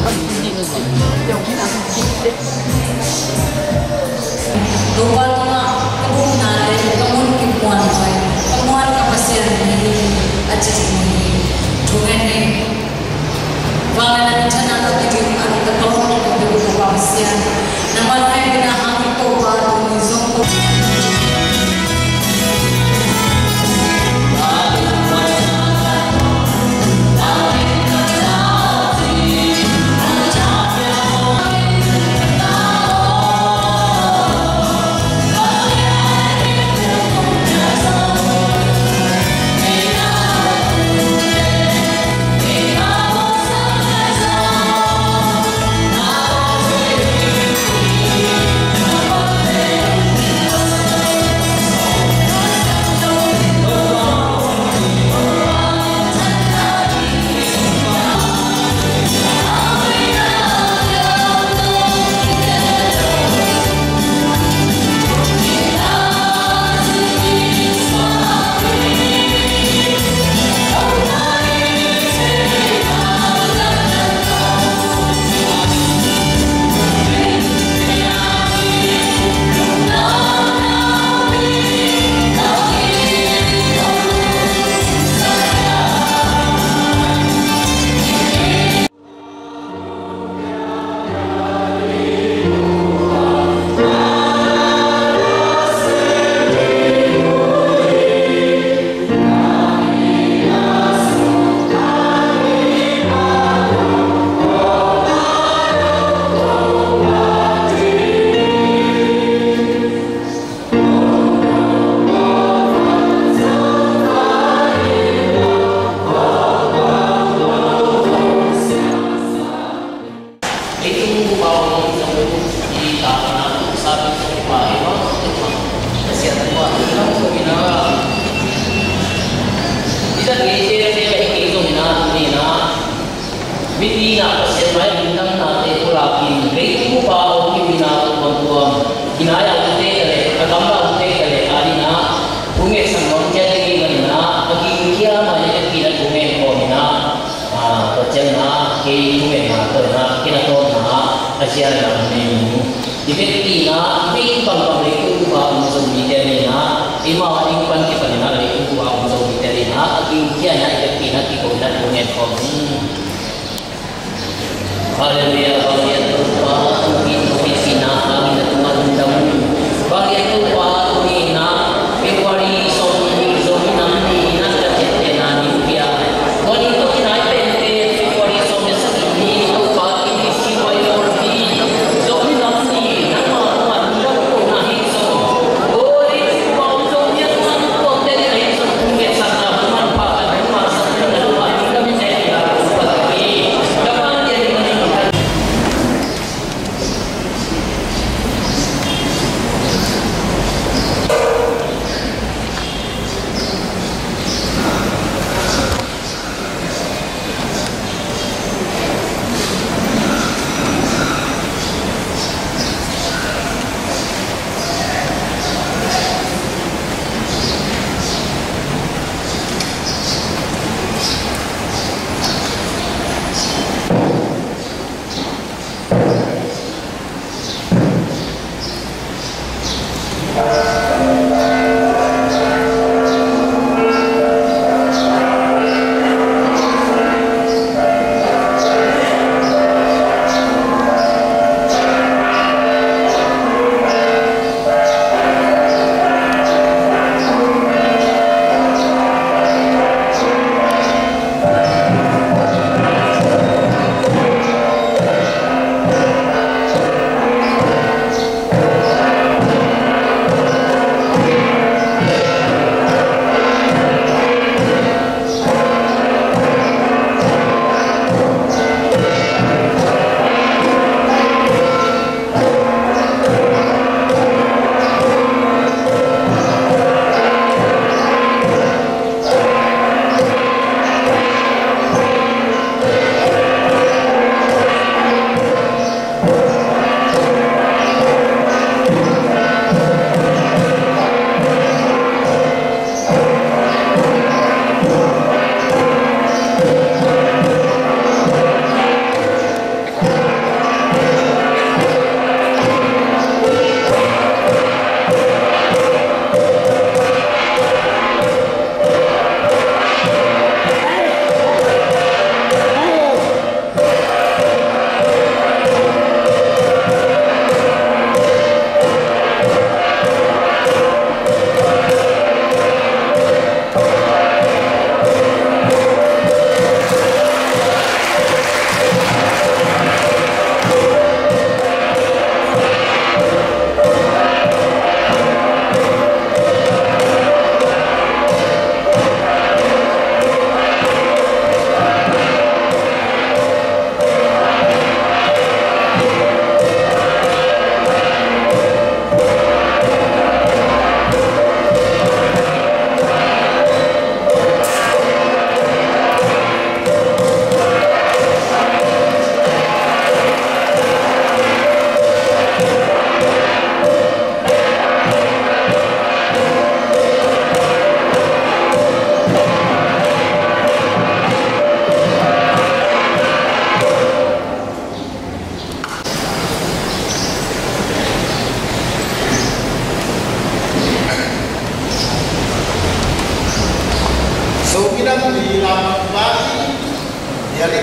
Lupa tengah kebunan dari kemun kipuan saya, kemuan kapasian ini aja ini, juga ini, bagaimana cara kita ada ketolong untuk kapasian, nama lain kita hamil tobat untuk zongko.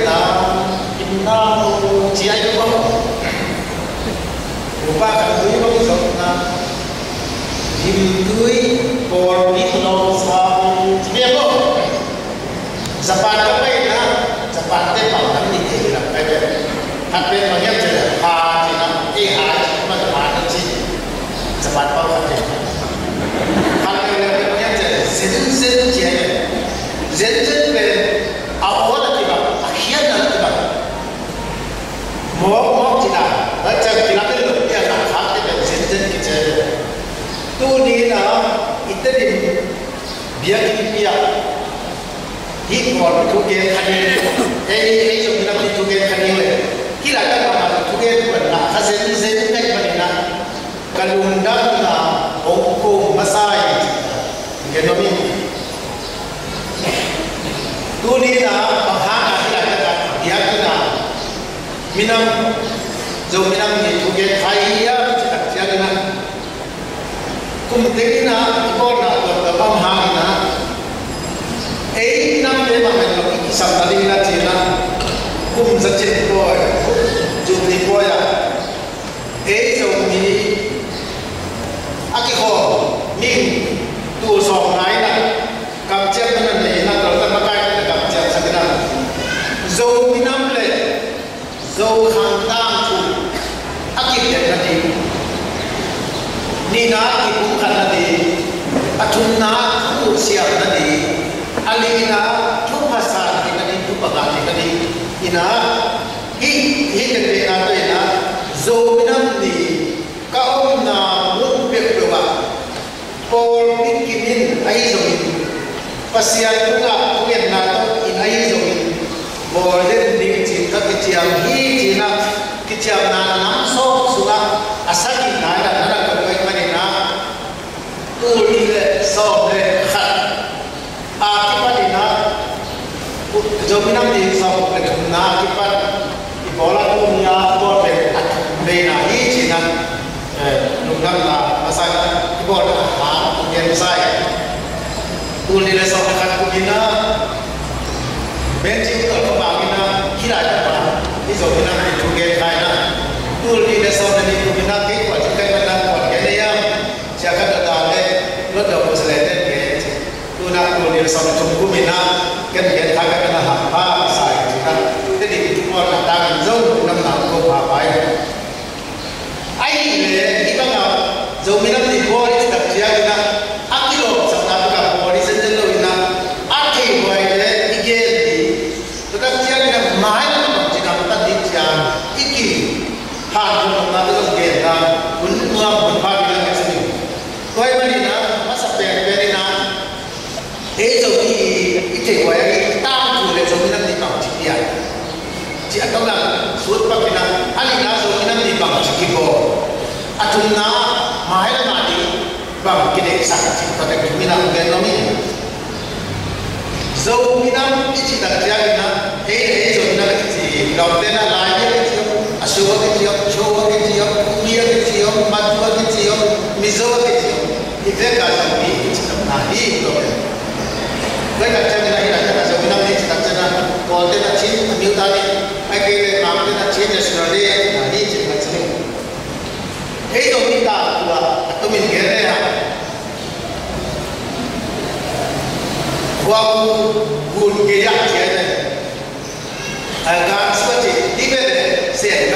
na inna chi ai ko upa kan tui bang so na him tui por ni lo sa chi bo Japan ka pai na Japan te pa tam ni te la kai be hat pe ma yam che ha chi na e ha ma ha na chi Japan pa ka te hat pe la ma yam che sen che zen pe a o la ki ba a khia na ki ba mo chi na a cha ki na pe lo ya na ha te be zen ki che tu ni na itadi bia ki bia hi còn thu ke khani ei chung na ki thu ke khani le ki la ka ma thu ke ko na kha zen kai ba ni na kalunda na ong ko masai ke no mi tu ni na ba ha ka ki la ka dia ka na minam zo minam ni thu ke khai ya chi tak chia na kum te ki na ko na to ba ha na ấy năm thế mà mình có cái sản phẩm đi ra thì là cũng rất chết rồi dùng thì coi à ấy dùng thì cái hồ mình tu sòng này là cầm chép cái này là kalau tak pakai kita cầm chép sang cái nào dùng thì năm lệ dùng hàng tam tu cái gì là gì ni na thì cũng khăn là gì chun na cũng siap là gì alina tu pasal kita ni tu pakai kita ni ina hi kita na tu ina zo minam ni kau na mun pek doa por bikin ai zo min pasian juga mungkin na tu in ai zo min boleh ning cinta keciam hi cina keciam na nam so suka asal kita ada kau mana na tu ile so le khat Jominam di sau na kipat ibola dunia boleh bena hi cina nunggang la masalah ibola ha kemudian saya uli le sau dekat kumina benci kalau bangina kira apa di jominam di juga kaya uli le sau dari kumina ke kuat kai mana kuat kaya yang siapa datang lo dah berselesai tu nak uli le sau dari kumina kan dia tak kena apa saya juga jadi itu orang tangan jauh nam nam ko apa ya ai le kita ngah jauh minam di bawah itu tak dia kita akilo sama kita bawah itu sendiri kita akhi bawah itu ige di tetap dia kita main jika kita di dia iki hal itu nanti kita pun muam pun bagi lagi sini kau ini na masa pemberi na jauh itu kau chỉ ở đâu là suốt bao nhiêu năm anh đã rồi năm thì bằng chỉ kịp rồi à chúng nó mãi là mà đi bằng cái để sản chỉ có thể chúng mình làm cái nó mình dâu mình năm chỉ đặt ra cái nó thế rồi nó cái gì đầu tiên là lại cái gì à số cái gì bia cái gì mặt cái gì mì dâu cái gì thì cái cả những cái chỉ tập là đi rồi cái đặt ra cái này là cái dâu mình năm thì chỉ đặt ra còn cái là chín miêu tả đi cái làm cái là chín là đi là đi chỉ là chín thế rồi mình ta là tôi mình nghe đây à qua buồn cái dạng gì này gan suốt chỉ đi về sẽ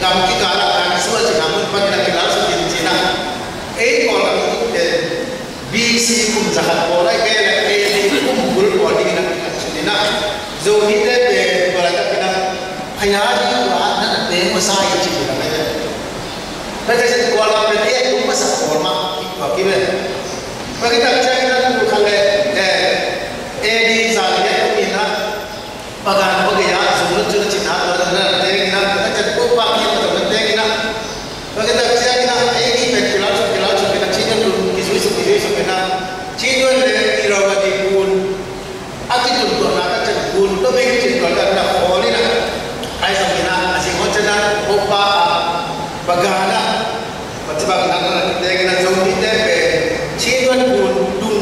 cầm cái cá là gan suốt chỉ làm một phần là cái lá suốt chỉ là ấy còn là cái BC cũng chẳng hạn có đấy cái là cái cũng buồn bỏ đi là chỉ là rồi đi về gọi là cái hanya di luar dan ada yang masai cipta mereka. Mereka jadi kuala mereka itu masak forma, bagaimana? Bagi tak cakap kita bukan di sana itu kita bagan bagian sebelum jual cina dan kita jadi kupak kita betul kita. Bagi tak cakap kita ini pekilau kita cina dulu isu kita cina le irawati pun, akhir tu nak cakap pun, tu begini kalau kita boleh nak. Ai samina asing hochana opa bagana patibag na kita kina jombi te pe chidwan kun dun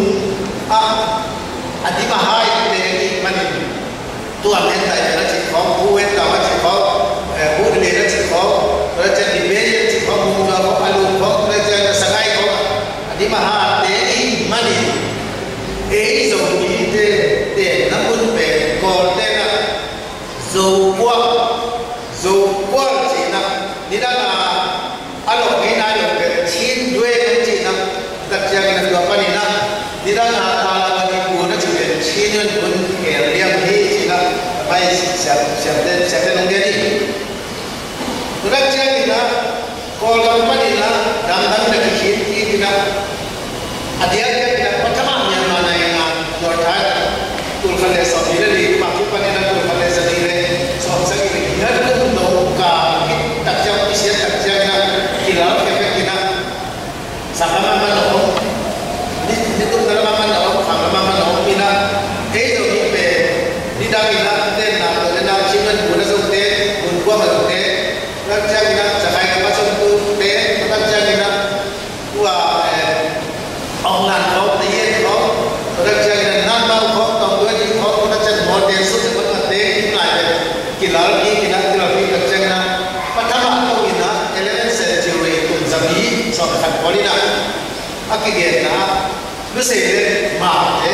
dù quang chỉ là đi đang là ăn lẩu cái này được chín đuôi cái chỉ là đặc trưng là được cái này là đi đang là ta là cái cuốn nó chỉ để chín nhân cuốn kẻ liêm thì chỉ là phải sẽ nông dân đi đặc trưng là còn cái này là đang là cái chín thì là dia kita pertama yang mana yang northern tulkale sabile di maki panena tulkale sabile so sabile nadu noka takjam isia takjana kilal kena sama mano ni tu dalam mano sama mano ina do ipe didakina tena tena chiman guna sote unwa mate rakjana sakai ka tu te rakjana wa ông làm có tiền có được chơi là năm bao có tổng đôi thì có được chơi một tiền số thì vẫn là thế cũng lại về kỳ lỡ đi kỳ lỡ khi được chơi là bắt thăm bạn tôi nhìn nó element sẽ chịu về cùng giảm ý so với thành phố đi nào cái gì là nó sẽ mà thế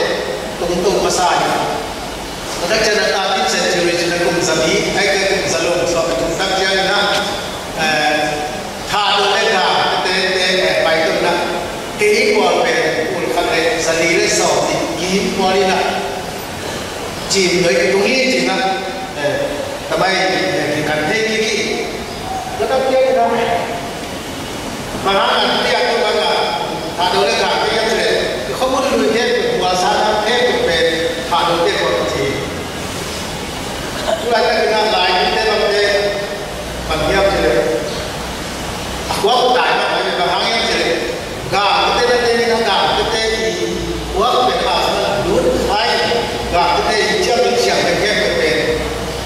tung mà sai được chơi là ta biết sẽ chịu về chỉ là cùng giảm ý hay cái cùng giảm lông so với chúng ta chơi là thà được lên thà thế bài tôi là cái quan về uốn khăn này xử lý lấy sầu thì kín qua đi nào chìm tới cái đúng lý chìm nào tầm bay thì cần thêm cái gì nó đắp chơi đâu mà nó là cái ăn tôi là thả đầu lên thả cái ăn này không có lười thêm qua sáng thêm về thả đầu tiên của thì chúng ta cái nào lại những cái bằng thế bằng nhau thì quá đại mà phải bằng hàng em thì gà cái tên nó gà cái tên thì quá về bà nó đúng phải gà cái tên chưa được xem được cái về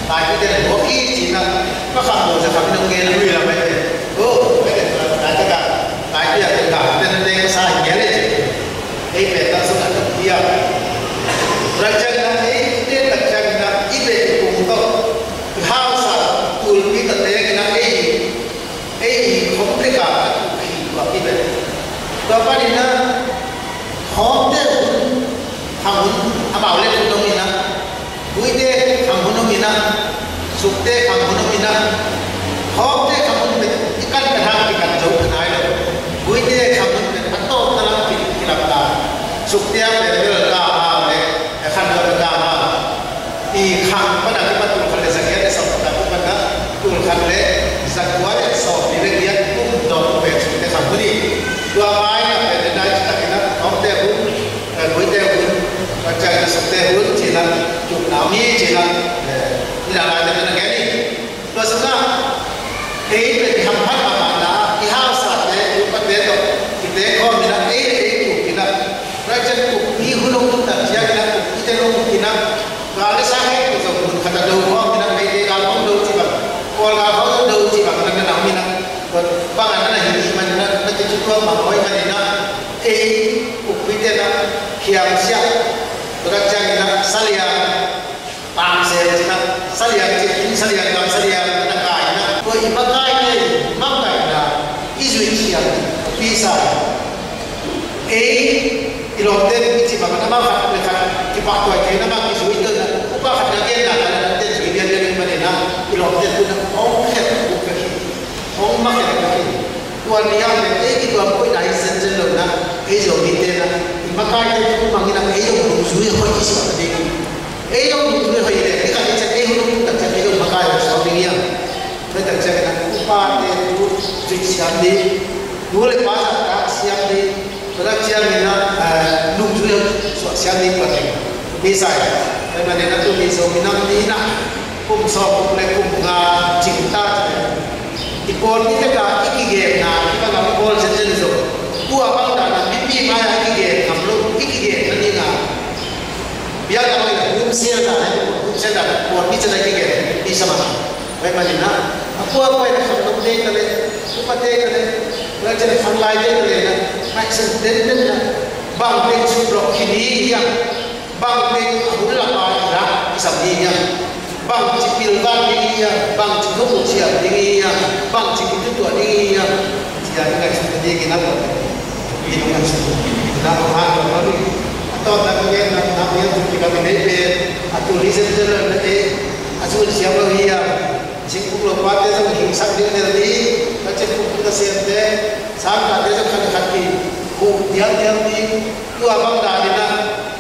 tại cái tên là có ý chỉ là nó không đủ sẽ phải nông nghiệp là vậy cái này cái gà tại cái gà cái tên nó sai nhé đấy cái về ta sống ở trong kia đặc trưng là cái tên đặc trưng là ít về cùng không hao sản tùy cái特tế cái là cái không thể cả và cái về Bapak ini hotel kamu apa oleh untuk mina, buite kamu no mina, sukte kamu no mina, hotel kamu ikan kadang ikan jauh kenai lo, buite kamu atau dalam kilap sukte apa bel kah oleh akan berkah, ikan pada kita tulkan sekian esok pada tulkan le zakuat esok ini dia pun dok sukte kamu ni. Dua mai là phải đến đây chúng ta cái nó có tê hút với tê hút và chạy là sập tê hút chỉ là chụp não mi chỉ là đi làm lại thì nó cái đi rồi xong ra cái về thăm phát mà bạn đã cái hao sạt đấy cũng có tế rồi thì tế con mình đã cái chụp thì là ra chân chụp đi hút luôn chúng ta chỉ là cái chụp cái tên luôn thì là và cái sáng hết rồi mình khăn đầu con thì là cái gạo không đâu chỉ bằng còn gạo không đâu chỉ bằng cái não mi là bằng anh này thì mình nó chỉ có mà nói cái này nó cái cục vitamin nó kiam siap berat jangan nak salia tam se nak salia cikin salia tam salia nak kai nak kau ibakai ni makai nak isu siap bisa iloten ichi bagaimana makan dekat kipak tuai kena mak isu itu nak upah ada dia nak ada dia sudah dia ni mana nak iloten tu nak ongket bukan ong makan bukan tuan yang ni tuan kau dah senjen lo nak rồi đi tên là mà cái cũng bằng như là cái giống đồng suối hơi chỉ sợ đi ấy giống đồng suối hơi đấy cái cái chân ấy không tập chân ấy giống mà cái là sao đi nhá với tập chân là cũng ba tên cũng dịch sáng đi đúng là ba giờ đã sáng đi rồi đã chiang như là đồng suối sợ sáng đi còn đi sai nên mà nên là tôi đi rồi mình năm đi nè cũng so cũng lại cũng chỉnh ta thì còn cái cái game nào cái làm ball chân chân rồi tua bang dah pipi maya ikige kamlo ikige nani na biar kami room share dah buat bicara ikige di sama baik macam na aku apa yang kamu deh kali apa deh kali belajar online deh kali na macam den na bang deh subrok kini yang bang deh hula para isam ni yang bang cipil bang ni yang bang cikgu siap ni yang bang cikgu tua ni yang jadi kan seperti kita ini kan kita tahan baru atau nak yang nak yang kita menepet atau researcher nanti asu siam lo hiya singpuk lo pate sa hing sak dia ne di ka chen puk ta sen te sang ka de sa khat ki ku diam di tu abang da ni na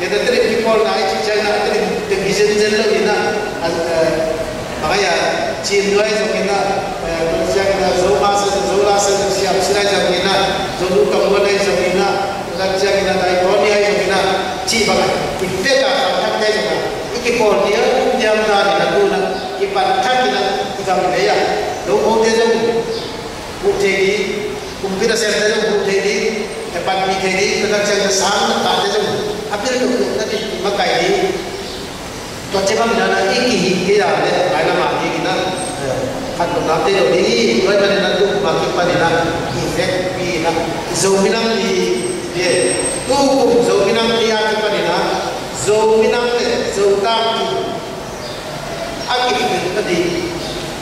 de teri people na chi chai na teri de gizen zen lo ni na makanya chin doi so ni na siang na zo la sa siam sirai so ni na zo lu ka mo dai so ni na ka siang na dai ko ni ai so ni na chi ba itte ka thak dai so na iki ko dia diam da ni na tu na ipan thak ni na ikam ni ya do ko de zo bu te di kumpira sen de zo bu te di epan mi te di ka siang na sang ta de zo apir ko na di makai di to che bam na iki ke ya le ai na ma ki na kan to na te do di ko ba na tu ma ki pa ni na effect pi na zo minam di ye tu ku zo minam di ya ki pa ni na zo minam le zo ta ki a ki ni ka di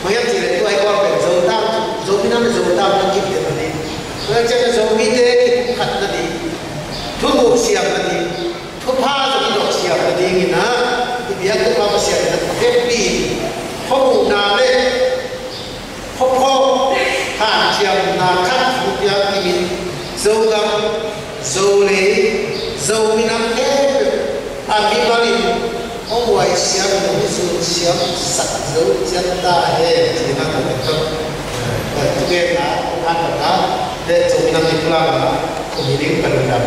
mo ya ti le tu ai ko pe zo minam le zo ta ki ki ni ko che zo mi de ki khat na di tu bu siam na di tu pa zo ki do siam na di ni na biar tu apa sih ada happy, hobi nale, hopo, hancur nakat bukan ini, zolam, zole, zominam abi balik, wai siap musuh siap sak zol janda cina tu, tu kena apa deh zominam itu lah, kemudian berendam.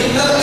In the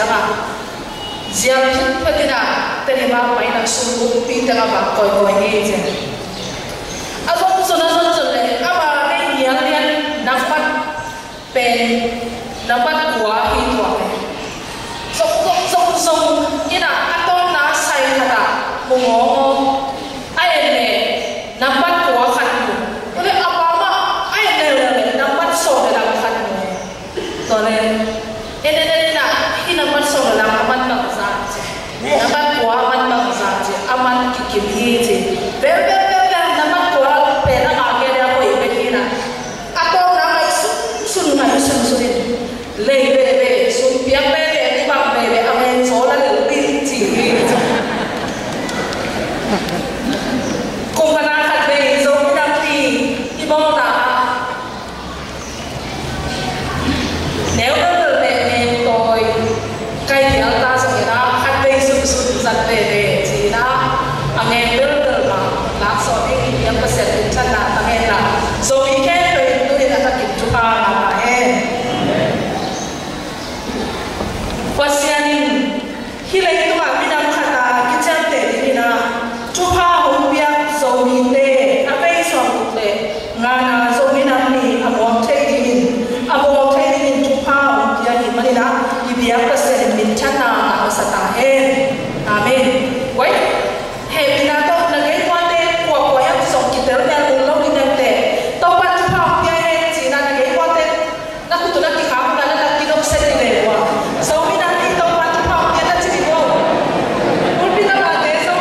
à giang phật phật na tên mà phải là sung pi tên mà coi coi nghe chứ à không cho nó lệ à bà đây nhiều liền nắm bắt pen nắm bắt quả hi quả song ina aton na sai khata mungo ai ne nắm bắt quả khăn ole apama ai ne nắm bắt so de lam khăn to ne ene na ina bắt so de lam aman na za nắm bắt quả aman na za aman ki hi je ve nắm bắt quả pe na ma ke da ko ibe hina aton na mai sun mai sun le be sun piang be ni bang be amen so la le pi chi cùng na khát về giống năm thì đi bao đã nếu được mẹ tôi cây thì ta sẽ là khát về sụt giật về thì đã anh em được mà lá sọ đi những cái sẽ đến chân là anh em là rồi khi kết rồi tôi đã kiểm tra là em qua xem khi lấy tôi bảo đi đâm khát cái chân để thì là chụp ha hồng biếc rồi nhìn để anh ấy xong để ngana rồi mình làm gì among thấy đi mình chụp ha hồng biếc thì mà đi nào đi biếc cái sẽ mình chăn nào là sẽ ta hết amen vậy hệ mình là tốt là cái quan điểm của em sống kỹ tế là cùng lâu đi đến để tôi bắt chụp ha hồng biếc hết chỉ là cái quan điểm nó cũng tụi nó cái khám là nó cái đốc sẽ đi để qua sau mình làm đi tôi bắt chụp ha hồng biếc là chỉ đi vô muốn biết là thế sao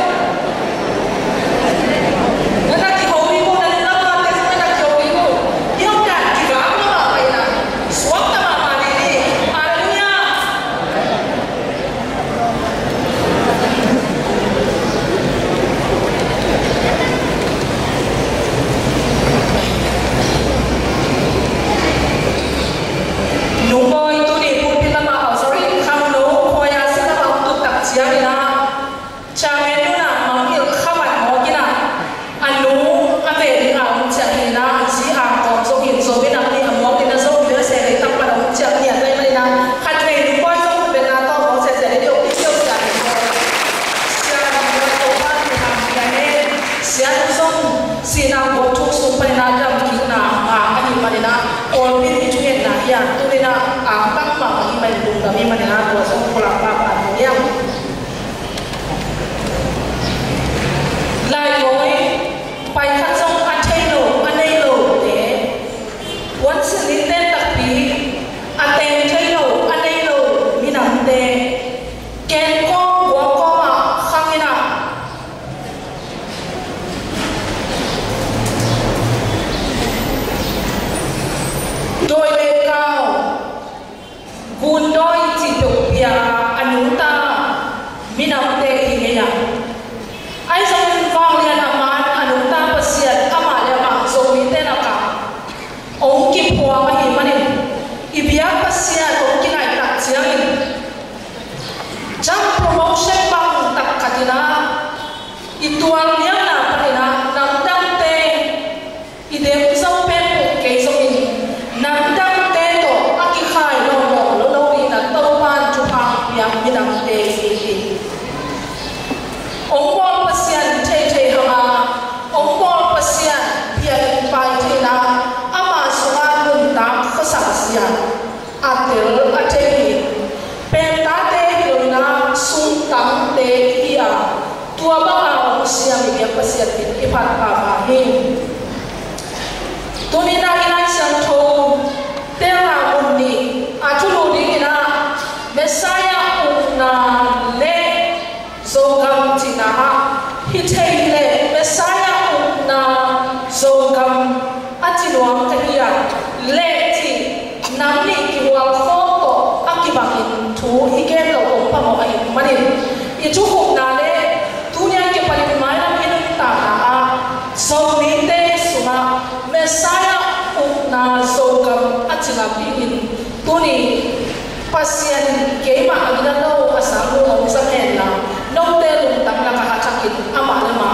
pasien ke ma agina lo asamu om samen na no te lung tam la ka chakin ama na ma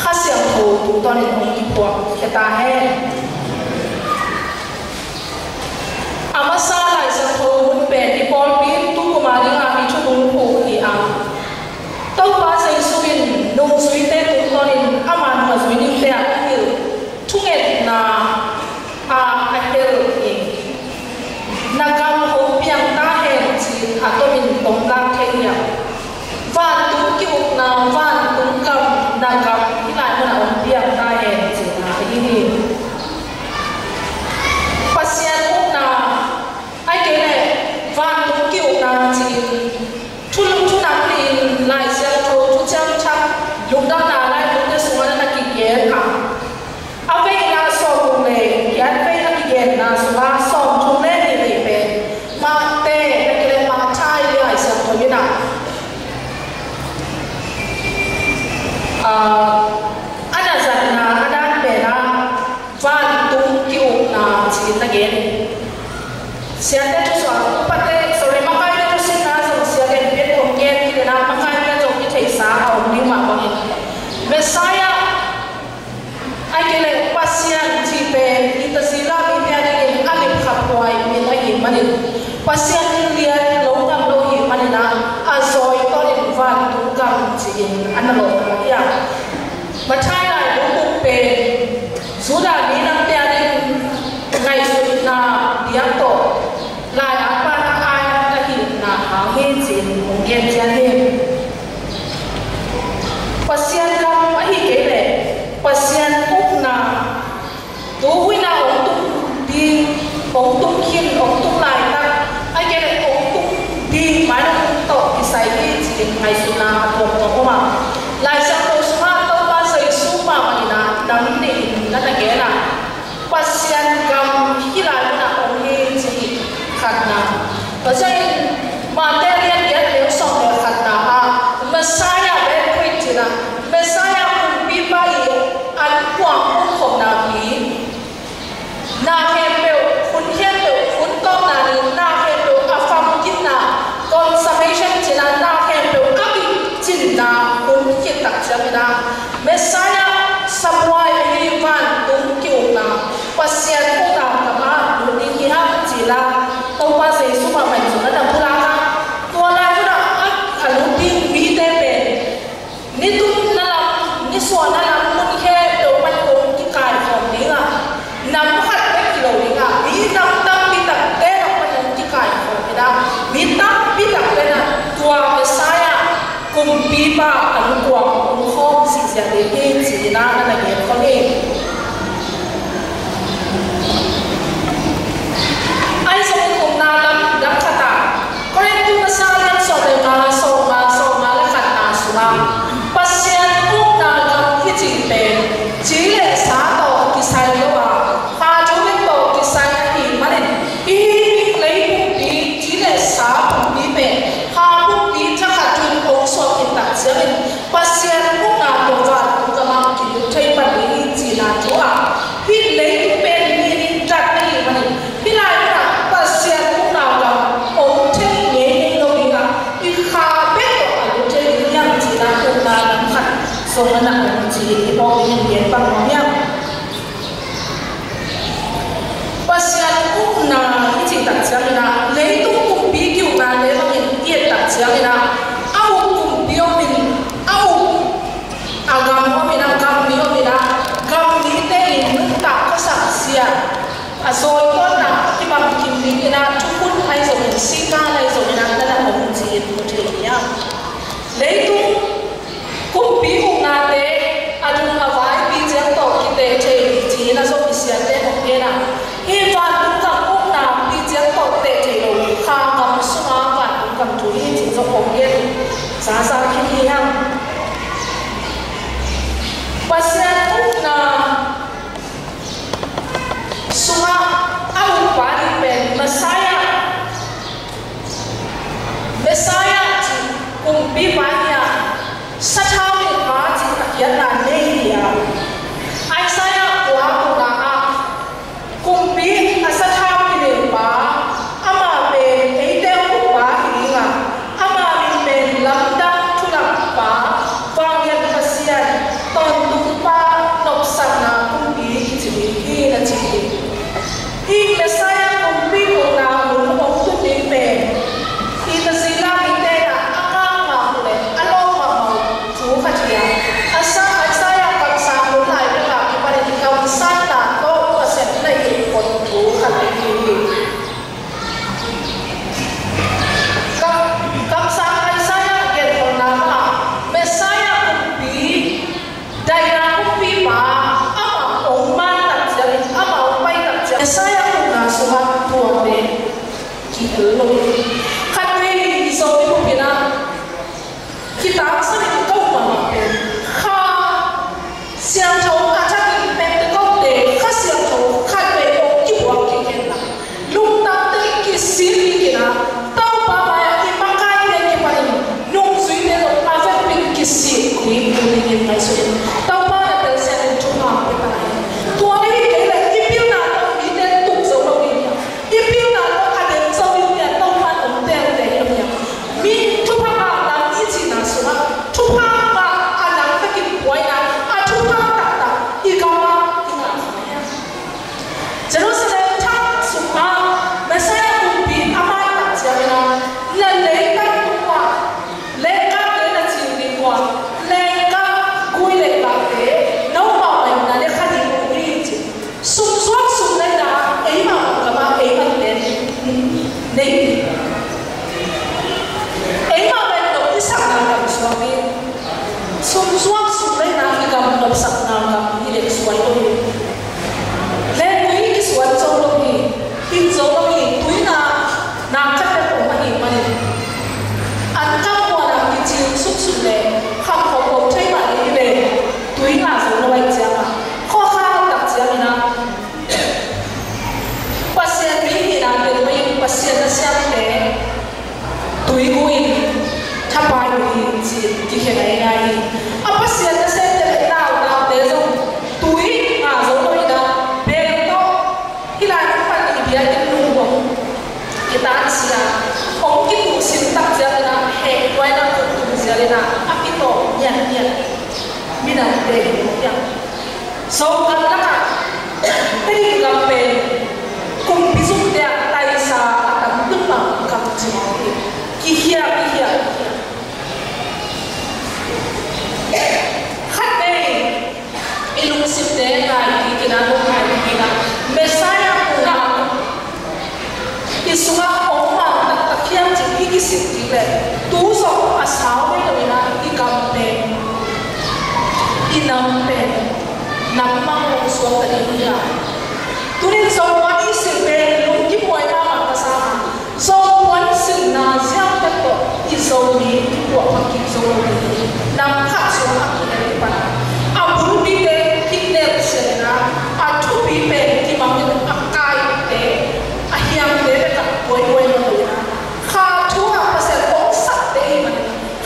khasiam tho tu ton ni hong ki kwa eta he ama sa lai sa tho mun pe ni pol pin tu ko ma ri nga mi chu tàu ba say suin nung suy te tung tonin aman mà suy ninh te hiểu thu nghe na hiểu na cam hộp piang ta hẹn chỉ atomin tông la khen nhau van tung kiu na van tung cầm na cầm cái lại mà ông piang ta hẹn chỉ là cái gì pasien cũng na ai kể này van tung kiu na chỉ thu nắm liền lại xem thô thu chăm chăm lúc đó là lại lúc đó xuống là cái ghế à à vậy là xong này ghế vậy là cái ghế là xong thu lên thì lại về mà tê cái này mà chai lại xem thô như nào anh là rằng là anh đang về là van tung kiu na chỉ là ghế này xem thế chú soạn cũng bắt thế sorry mà cái này chú xin nói rằng xem thế biết không nghe thì là mà cái này giống như thầy xã họ nhưng mà có hình Messiah ai kêu là pasien chỉ về kita sila mình hay là anh em khắp ngoài mình hay gì mà đi pasien liền lâu năm lâu gì mà đi na rồi tôi đi van tung cầm chỉ anh lo cái gì mà thay lại cũng cũng về dù là đi năm tiền đi ngày xuân na đi ăn tổ lại apa ai đã hiện là hàng hiện diện của nhân dân hiện pasien kam ai kể lệ pasien cũng là tú huy nào ông tung đi ông tung khiên ông tung lại ta ai kể lệ ông tung đi mãi nó tung tổ thì sai hiện diện ngày xuân na tổ tổ mà lại sang tổ số hai tổ ba xây xuống mà đi na nắm đi là ta kể là pasien kam khi lại là ông hiện diện khát na, và cho nên mà tên liên kết nếu xong để khát na Messiah bên quên chỉ là Messiah cũng bị bao anh quảng cũng không nào bị na khen biểu phun công là na khen biểu affirm kín là consummation chỉ là na khen biểu các cái chính là phun kín đặc chất là Messiah samuai hi van tung kiu na pasien cũng là mà luôn đi khi hát chỉ là tàu ba giấy số mà mình dùng nó đập ra ha tua lại cái đó à lúc đi mỹ tế về ní tung nó làm ní xoan nó làm muốn khe đầu bánh cuốn cái cài phòng đi à nằm hạt cái kilo đi à mỹ nằm tâm bị tập té đầu bánh cuốn cái cài phòng cái đó mỹ tâm bị tập té là tua về sai à cùng bị ba ảnh quảng cùng không gì sẽ để đi chỉ là nó là cái con đi ai sống cùng na lắm đắp khát à có lẽ tu mà sao lên sổ để mà là khát à xuống pasien cũng na lắm khi chỉ lệ xá tổ thì sai lâu à pha chú lên tổ thì sai thì mà đến ý lấy bụng đi chỉ lệ xá bụng đi về pha bụng đi chắc hạt chuyên ống sổ hiện tại sẽ lên pasien cũng na đồ vật cũng cầm mang thì được thay bản ý chỉ là chỗ à hít lấy bụng bên đi chặt cái gì mà đến hít lại pasien cũng nào gặp ống thêm nhẹ nhàng đâu đi cả đi khá biết ở chỗ trên yang chỉ là cũng là nắm khát xong rồi nặng chỉ bao nhiêu tiền bằng nó nhau pasien cũng là cái gì đặc trưng là lấy tung cùng bí kiều là lấy bao nhiêu tiền đặc trưng là ao cùng biêu mình ao agam của mình agam biêu mình agam ní tây nước tạc có sẵn xia rồi con là cái bằng kim lý cái nào chung quân hay rồi mình sinh ra hay rồi mình làm là một gì một chuyện nhá lấy tung cũng bí hùng na tế anh là vài bí giang tổ cái tế chơi chỉ là do bị xé tế một cái nào hy vọng cũng gặp cũng nào bí giang tổ tế chơi đồ khang cầm sung á và cũng cầm chú ý chỉ do một cái giá giá khi khi hăng pasien cũng là sung á áo quá đi bên Messiah laka tadi gampe kum bisuk dia tai sa atam tumang kam jimau kihia khate ilung sipte ngai kina no ngai kina mesaya pura isunga oma takiam ji sipti le tu so asau me lena ikampe inampe namang so tadi ya tunin so mani sipe lung ki moi ma kasama so wan sin na siam ta to iso ni ko ki so ni nam kha so akine pa abun bi te kidnap sena atu bi pe ki mang ni akai te ahiam te ka koi no na kha thu ha pa se ko sak te ma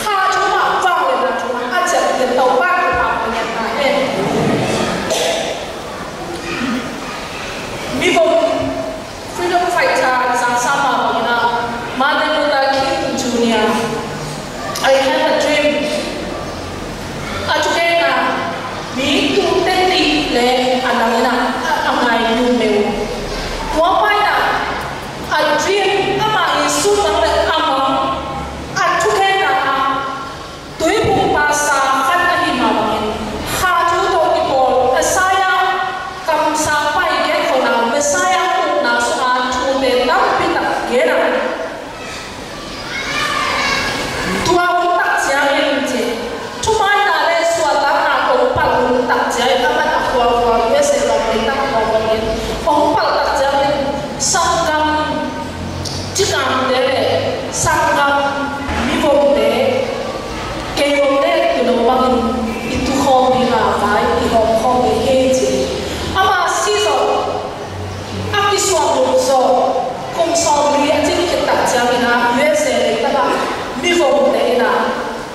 kha thu ma wang le na thu ma a cha ke to ba ka pa nya na e mi bo freedom fighter sang sama na Martin Luther King Jr. I had a dream. Ajukena mi tu teti le anangina amai numeu. Wapaina I dream ama isu nang le ama ajukena tui pasa kan ahima bangin. Haju to ipol saya kam sampai ke kona mesaya na sa tu le tam pita gera.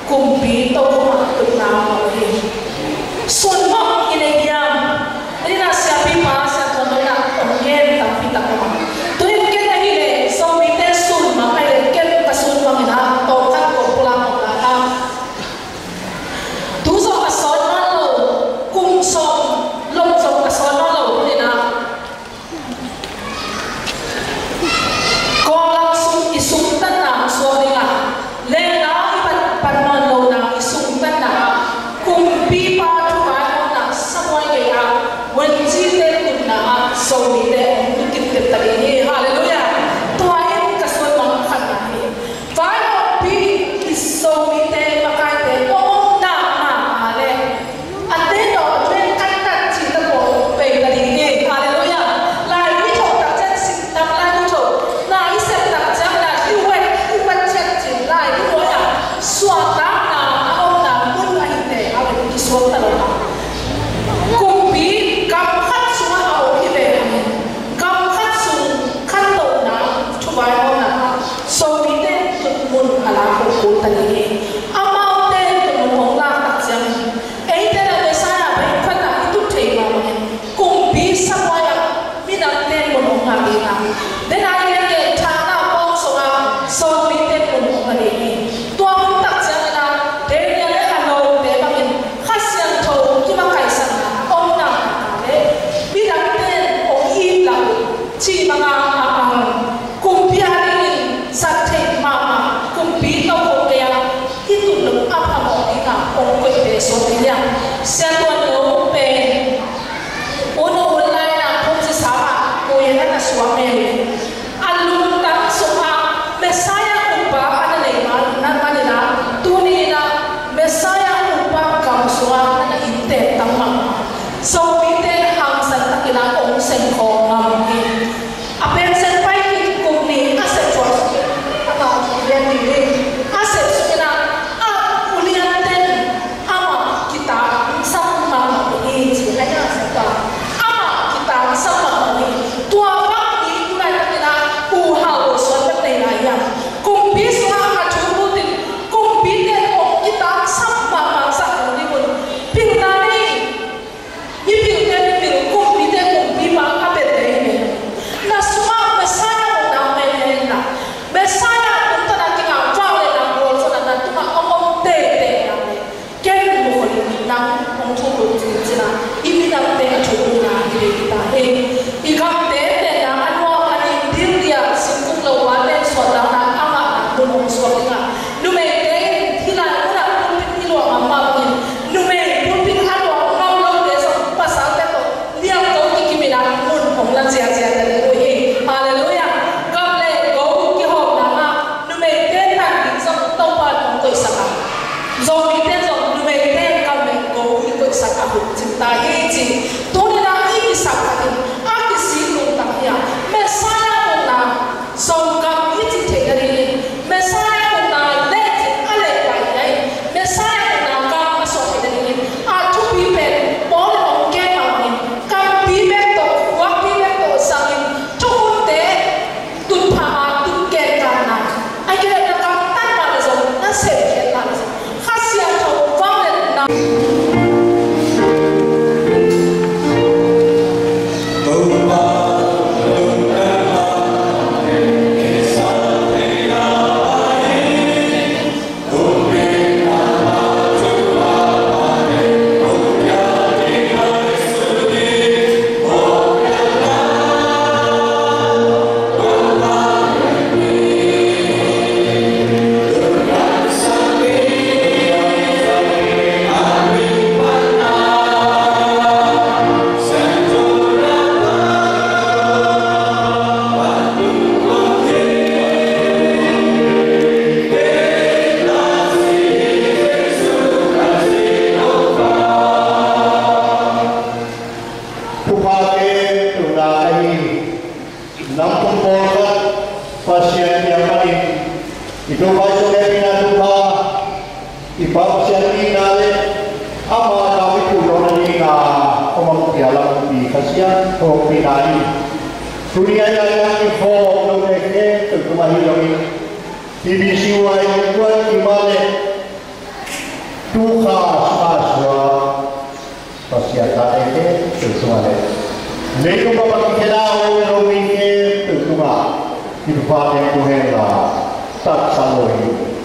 Kumpi to kuma tukna mawin sunma inegiam ina siapi pa sa tonona ongen tapi takuma to ken ahile so mite sunma ai ken kasunma mina to kan ko pulang ka tu so ason lo kum so lom so ason lo ina ko langsung isum tanam so ina le so ni de dikit tadi ini haleluya tuai kasut mang khat ni vai pi so ni de makai de om na ma ale ate do twen kan ta chi ta ko pe tadi ini haleluya lai ni tho ta chen sin ta lai ni tho na i se ta cha na i wet chen chin lai ni mo ya swa ta na om na mun ai de ale ki so ta lo kumpi kam khat suma au ki be kam khat sum pake tunai nampung bola pasien yang paling itu pasien yang pindah iba pasien ini nale ama kami pulau ni na omong dialam di kasihan oh pinai dunia yang info noleke terkemahi lagi BBC wai buat gimana tuha aswa pasien tadi terkemahi Lepas bapa kita dah orang ini terkuma, hidup yang Tuhan lah tak saloi.